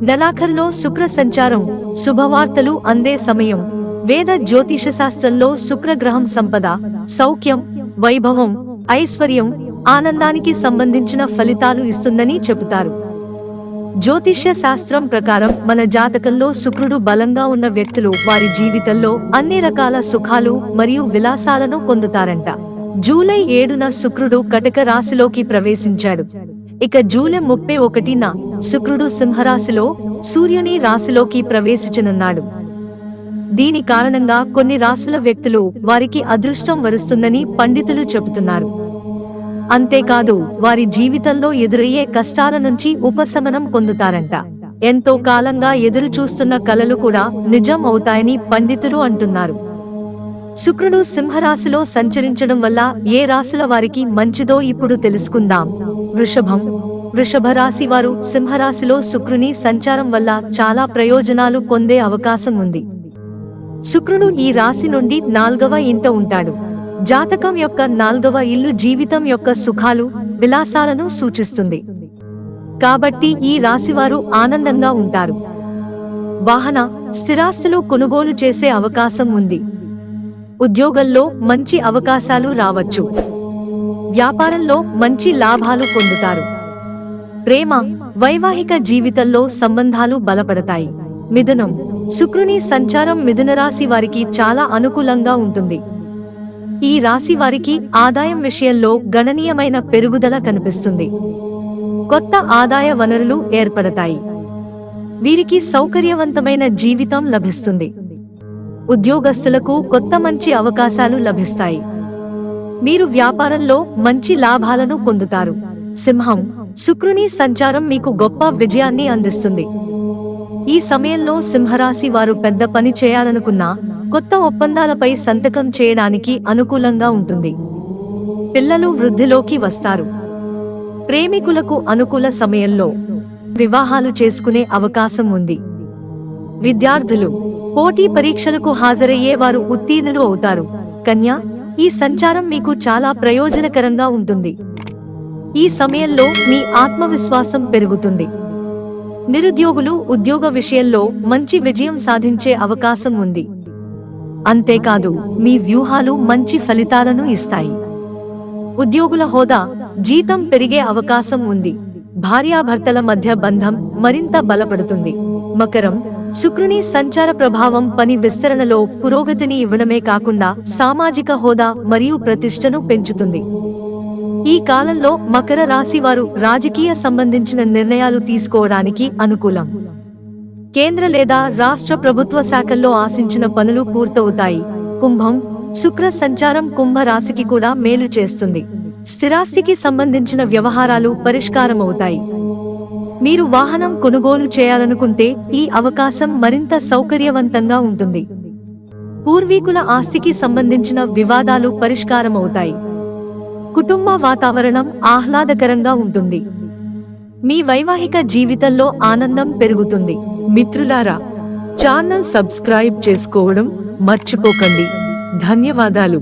నెలాఖరులో శుక్ర సంచారం శుభవార్తలు అందే సమయం. వేద జ్యోతిష శాస్త్రంలో శుక్రగ్రహం సంపద, సౌఖ్యం, వైభవం, ఐశ్వర్యం, ఆనందానికి సంబంధించిన ఫలితాలు ఇస్తుందని చెబుతారు. జ్యోతిష్య శాస్త్రం ప్రకారం మన జాతకంలో శుక్రుడు బలంగా ఉన్న వ్యక్తులు వారి జీవితంలో అన్ని రకాల సుఖాలు మరియు విలాసాలను పొందుతారంట. జూలై 7న శుక్రుడు కటక రాశిలోకి ప్రవేశించాడు. ఇక జూలై 31న శుక్రుడు సింహరాశిలో సూర్యుని రాశిలోకి ప్రవేశించనున్నాడు. దీని కారణంగా కొన్ని రాశుల వ్యక్తులు వారికి అదృష్టం వరుస్తుందని పండితులు చెబుతున్నారు. అంతేకాదు వారి జీవితంలో ఎదురయ్యే కష్టాల నుంచి ఉపశమనం పొందుతారంట. ఎంతో కాలంగా ఎదురు చూస్తున్న కలలు కూడా నిజం అవుతాయని పండితులు అంటున్నారు. శుక్రుడు సింహరాశిలో సంచరించడం వల్ల ఏ రాశుల వారికి మంచిదో ఇప్పుడు తెలుసుకుందాం. వృషభ రాశి వారు సింహరాశిలో శుక్రుని సంచారం వల్ల చాలా ప్రయోజనాలు పొందే అవకాశం ఉంది. శుక్రుడు ఈ రాశి నుండి 4వ ఇంట ఉంటాడు. జాతకం యొక్క 4వ ఇల్లు జీవితం యొక్క సుఖాలు, విలాసాలను సూచిస్తుంది. కాబట్టి ఈ రాశివారు ఆనందంగా ఉంటారు. వాహన, స్థిరాస్తులు కొనుగోలు చేసే అవకాశం ఉంది. ఉద్యోగంలో మంచి అవకాశాలు రావచ్చు. వ్యాపారంలో మంచి లాభాలు పొందుతారు. ప్రేమ, వైవాహిక జీవితంలో సంబంధాలు బలపడతాయి. మిథునం, శుక్రుని సంచారం మిథున రాశి వారికి చాలా అనుకూలంగా ఉంటుంది. ఈ రాశి వారికి ఆదాయం విషయంలో గణనీయమైన పెరుగుదల కనిపిస్తుంది. కొత్త ఆదాయ వనరులు ఏర్పడతాయి. వీరికి సౌకర్యవంతమైన జీవితం లభిస్తుంది. ఉద్యోగస్తులకు కొత్త మంచి అవకాశాలు లభిస్తాయి. మీరు వ్యాపారంలో మంచి లాభాలను పొందుతారు. సింహం, శుక్రుని సంచారం మీకు గొప్ప విజయాన్ని అందిస్తుంది. ఈ సమయంలో సింహరాశి వారు పెద్ద పని చేయాలనుకున్నా కొత్త ఒప్పందాలపై సంతకం చేయడానికి అనుకూలంగా ఉంటుంది. పిల్లలు వృద్ధిలోకి వస్తారు. ప్రేమికులకు అనుకూల సమయంలో వివాహాలు చేసుకునే అవకాశం ఉంది. విద్యార్థులు, పోటీ పరీక్షలకు హాజరయ్యే వారు ఉత్తీర్ణులు అవుతారు. కన్య, ఈ సంచారం మీకు చాలా ప్రయోజనకరంగా ఉంటుంది. ఈ సమయంలో మీ ఆత్మవిశ్వాసం పెరుగుతుంది. నిరుద్యోగులు ఉద్యోగ విషయంలో మంచి విజయం సాధించే అవకాశం ఉంది. అంతేకాదు మీ వ్యూహాలు మంచి ఫలితాలను ఇస్తాయి. ఉద్యోగుల హోదా, జీతం పెరిగే అవకాశం ఉంది. భార్యాభర్తల మధ్య బంధం మరింత బలపడుతుంది. మకరం, శుక్రుని సంచార ప్రభావం పని విస్తరణలో పురోగతిని ఇవ్వడమే కాకుండా సామాజిక హోదా మరియు ప్రతిష్టను పెంచుతుంది. ఈ కాలంలో మకర రాశి వారు రాజకీయ సంబంధించిన నిర్ణయాలు తీసుకోవడానికి అనుకూలం. కేంద్ర లేదా రాష్ట్ర ప్రభుత్వ శాఖల్లో ఆశించిన పనులు పూర్తవుతాయి. కుంభం, శుక్ర సంచారం కుంభ రాశికి కూడా మేలు చేస్తుంది. స్థిరాస్తికి సంబంధించిన వ్యవహారాలు పరిష్కారమవుతాయి. మీరు వాహనం కొనుగోలు చేయాలనుకుంటే ఈ అవకాశం మరింత సౌకర్యవంతంగా ఉంటుంది. పూర్వీకుల ఆస్తికి సంబంధించిన వివాదాలు పరిష్కారమవుతాయి. కుటుంబ వాతావరణం ఆహ్లాదకరంగా ఉంటుంది. మీ వైవాహిక జీవితంలో ఆనందం పెరుగుతుంది. మిత్రులారా, ఛానల్ సబ్స్క్రైబ్ చేసుకోవడం మర్చిపోకండి. ధన్యవాదాలు.